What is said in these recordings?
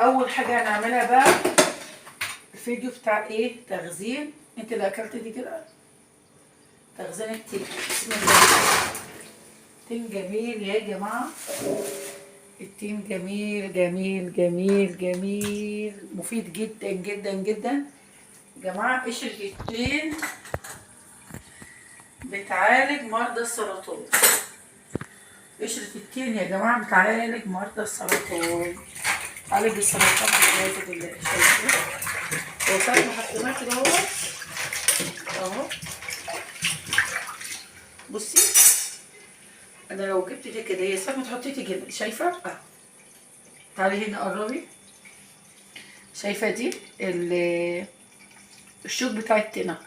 اول حاجه هنعملها بقى الفيديو بتاع ايه؟ تخزين. انت اللي اكلت دي كده، تخزين التين. بسم الله. التين جميل يا جماعه، التين جميل جميل جميل جميل، مفيد جدا جدا جدا يا جماعه. قشره التين بتعالج مرضى السرطان. قشرة التين يا جماعة بتعالج مرضى السرطان، بتعالج السرطان والعياذ بالله. شايفين؟ هو ساعة ما حطيناه كده اهو. بصي انا لو جبت دي كده، هي ساعة ما تحطيتي كده، شايفة؟ تعالي هنا قربي. شايفة دي الشوك بتاع التينة؟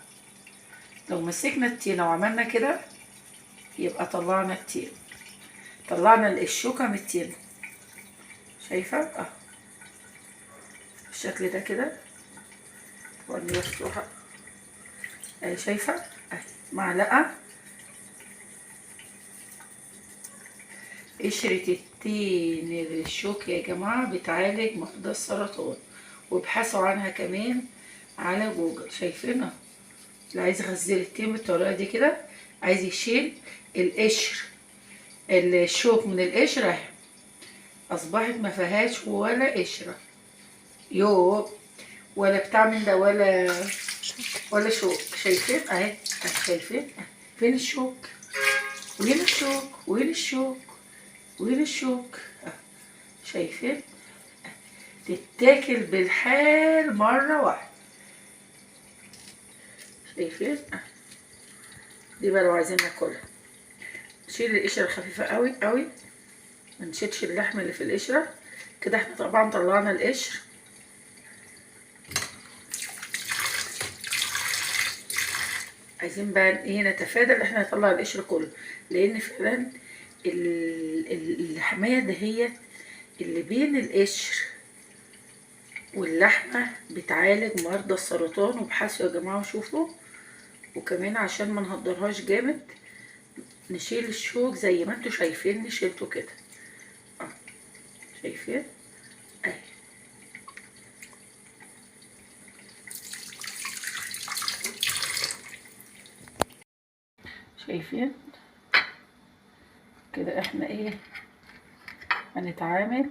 لو مسكنا التينة وعملنا كده يبقى طلعنا التين، طلعنا الشوكة من التين. شايفة؟ بالشكل ده كده، وأنا مفتوحة اهي. شايفة؟ اهي معلقة قشرة التين الشوك يا جماعة بتعالج مرضى السرطان، وابحثوا عنها كمان على جوجل. شايفينها؟ اللي عايز يغسل التين بالطريقة دي كده، عايز يشيل القشر الشوك من القشرة، اهي اصبحت ما فيهاش ولا قشرة يو ولا بتاع من ده ولا شوك. شايفين؟ اهي شايفين؟ فين الشوك؟ وين الشوك؟ وين الشوك؟ وين الشوك؟ شايفين؟ تتاكل بالحال مرة واحدة. شايفين؟ دي بقى لو عايزين ناكلها، نشيل القشرة الخفيفة قوي قوي، ما نشيلش اللحم اللي في القشرة كده. احنا طبعا طلعنا القشر. عايزين بقى ايه؟ نتفادى ان احنا نطلع القشر كله، لان فعلا اللحمية دهيت اللي بين القشر واللحمة بتعالج مرضى السرطان. وابحثوا يا جماعة وشوفوا. وكمان عشان ما نهدرهاش جامد، نشيل الشوك زي ما انتوا شايفين نشيلته كده. شايفين؟ اهي. شايفين؟ كده احنا ايه؟ هنتعامل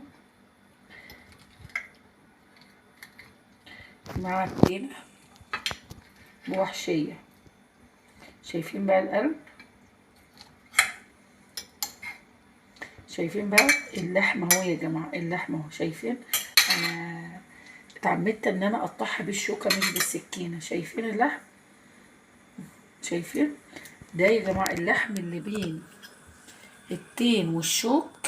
مع التين بوحشية. شايفين بقى القلب؟ شايفين بقى اللحم اهو يا جماعة، اللحم اهو. شايفين؟ انا اتعمدت ان انا اقطعها بالشوكة مش بالسكينة. شايفين اللحم؟ شايفين؟ ده يا جماعة اللحم اللي بين التين والشوك،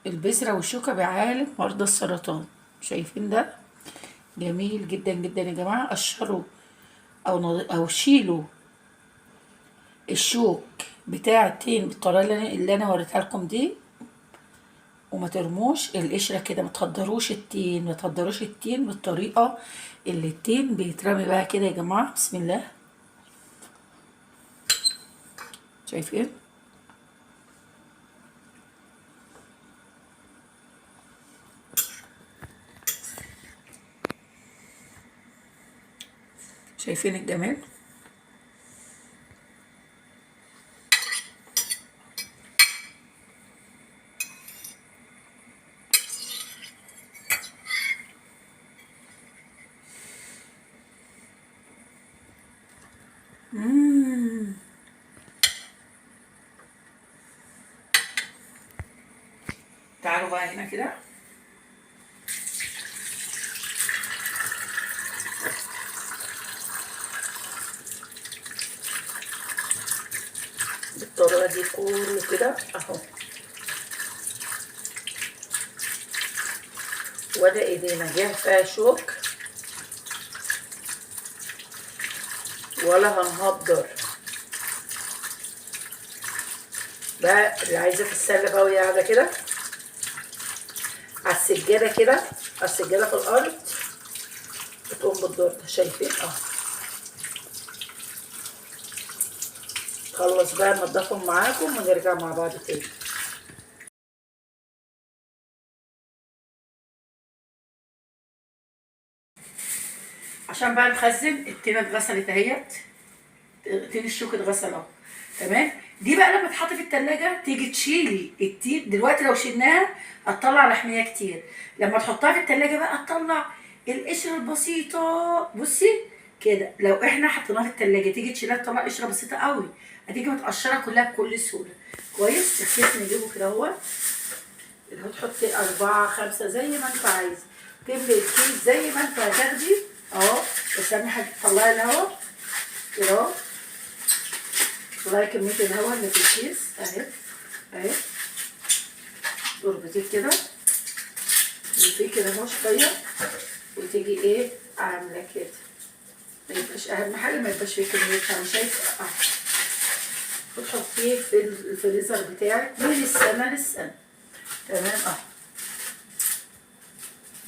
البذرة والشوكة بيعالج مرضى السرطان. شايفين ده؟ جميل جدا جدا يا جماعة. قشروا او شيلوا الشوك بتاع التين بالطريقة اللي انا وريتها لكم دي، وما ترموش القشرة كده. ما تهدروش التين، ما تهدروش التين بالطريقة اللي التين بيترمي بقى كده يا جماعة. بسم الله. شايفين؟ شايفين الجمال؟ تعالوا بقى هنا كده. بالطريقة دي كله كده اهو. ولا ايدينا جه فيها شوك ولا هنهدر. بقى اللي عايزة تتسلى بقى وهي قاعدة كده على السجادة كده، على السجادة في الأرض، بتقوم بالدور ده. شايفين؟ اهو. خلص بقى نضفهم معاكم ونرجع مع بعض تاني. عشان بقى نخزن. التينه اتغسلت اهيت، تين الشوك اتغسل اهو، تمام. دي بقى لما تحط في التلاجة تيجي تشيلي التين دلوقتي، لو شلناها هتطلع لحمية كتير. لما تحطها في التلاجة بقى تطلع القشرة البسيطة. بصي كده، لو احنا حطيناها في التلاجة تيجي تشيلها تطلع قشرة بسيطة قوي، هتيجي متقشرة كلها بكل سهولة. كويس. الكيس نجيبه كده اهو، اللي هتحطي 4 5 زي ما انت عايزة، تملي الكيس زي ما انت هتاخدي اهو. بس اهم حاجة تطلعي الهوا كده اهو، طلعي كمية الهواء اللي في الكيس اهي اهي، ضربتين كده وفي كده اهو شوية، وتيجي ايه عاملة كده. ما يبقاش، اهم حاجة ما يبقاش فيه كمية هوا، شايفة اهو. وتحطيه في الفريزر بتاعك من السنة للسنة، تمام اهو.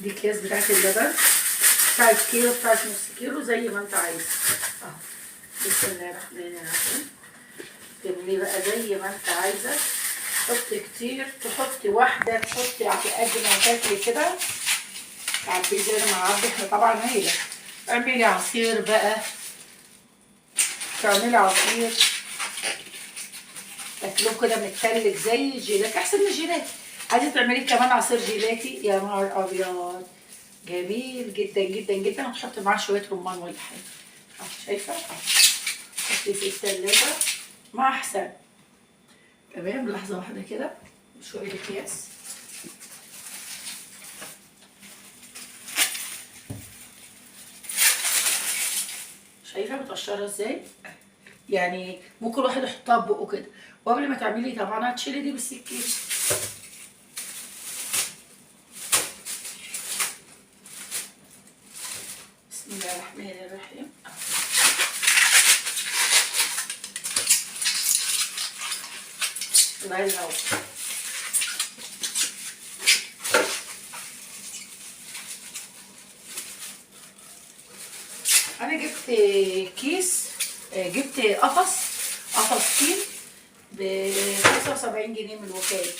دي اكياس بتاعت اللبن، بتاعت كيلو بتاعت نص كيلو زي ما انت عايز اهو. بسم الله الرحمن الرحيم. تملي بقى زي ما انت عايزه، تحطي كتير، تحطي واحده، تحطي على قد ما تاكلي كده، تعبيه زي ما عبي. احنا طبعا هيدا اعملي عصير بقى، تعملي عصير تاكلوه كده متلج زي الجيلاتي، احسن من الجيلاتي. عايزه تعملي كمان عصير جيلاتي، يا نهار ابيض، جميل جدا جدا جدا. وتحطي معاه شويه رمان ولا حاجه اهو، شايفه اهو. حطي في الثلاجه ما احسن، تمام. لحظه واحده كده، شويه اكياس. شايفه متقشره ازاي؟ يعني ممكن الواحد يحطها ببقه كده. وقبل ما تعملي طبعا هتشيلي دي بالسكين. بسم الله الرحمن الرحيم. الله ينور. انا جبت كيس، جبت قفص طين ب 75 جنيه من الوكاله.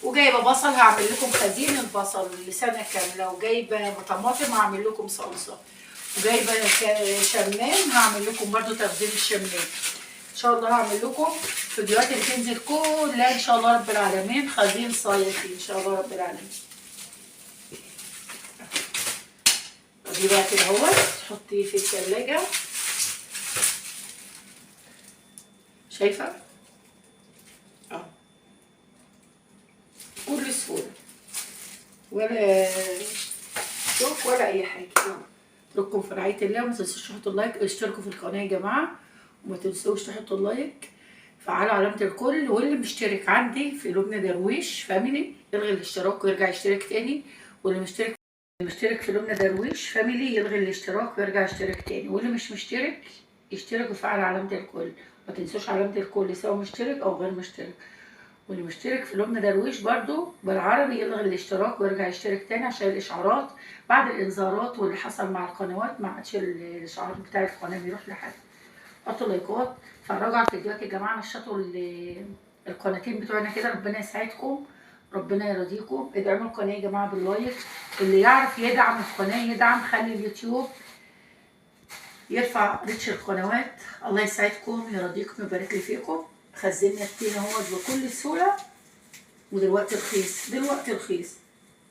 وجايبه بصل، هعمل لكم خزين البصل لسنه كامله. وجايبه طماطم هعمل لكم صلصه. وجايبه شمام هعمل لكم برضو تخزين الشمام. ان شاء الله هعمل لكم فيديوهات اللي تنزل كلها ان شاء الله رب العالمين خزين صيفي ان شاء الله رب العالمين. دي بقى كده اهوت، تحطيه في الثلاجه. شايفه اهو، بكل سهوله، ولا شوك ولا اي حاجه. اترككم في رعايه الله، وما تنسوش تحطوا اللايك، اشتركوا في القناه يا جماعه، وما تنسوش تحطوا اللايك، فعلوا علامه الكل. واللي مشترك عندي في لبنى درويش فاميلي يلغي الاشتراك ويرجع يشترك تاني. واللي مشترك في لبنى درويش فاميلي يلغي الاشتراك ويرجع يشترك تاني. واللي مش مشترك يشترك ويفعل علامه الكل. ما تنسوش علامه الكل سواء مشترك او غير مشترك. واللي مشترك في لبنى درويش برضو بالعربي يلغي الاشتراك ويرجع يشترك تاني، عشان الاشعارات بعد الانذارات واللي حصل مع القنوات ما عادش الاشعار بتاع القناه بيروح لحد. حطوا لايكات، اتفرجوا على الفيديوهات يا جماعه، نشطوا القناتين بتوعنا كده. ربنا يسعدكم، ربنا يرضيكم. ادعموا القناه يا جماعه باللايك. اللي يعرف يدعم القناه يدعم، خلي اليوتيوب يرفع ريتش القنوات. الله يسعدكم، يرضيكم، يبارك لي فيكم. خزنا التين اهوت بكل سهوله. ودلوقتي رخيص، دلوقتي رخيص.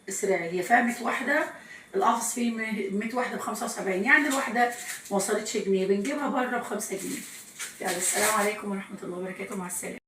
اسرعي، هي فيها 100 وحده، القفص فيه 100 وحده ب 75، يعني الوحده ما وصلتش جنيه، بنجيبها بره ب 5 جنيه. يعني السلام عليكم ورحمه الله وبركاته، مع السلامه.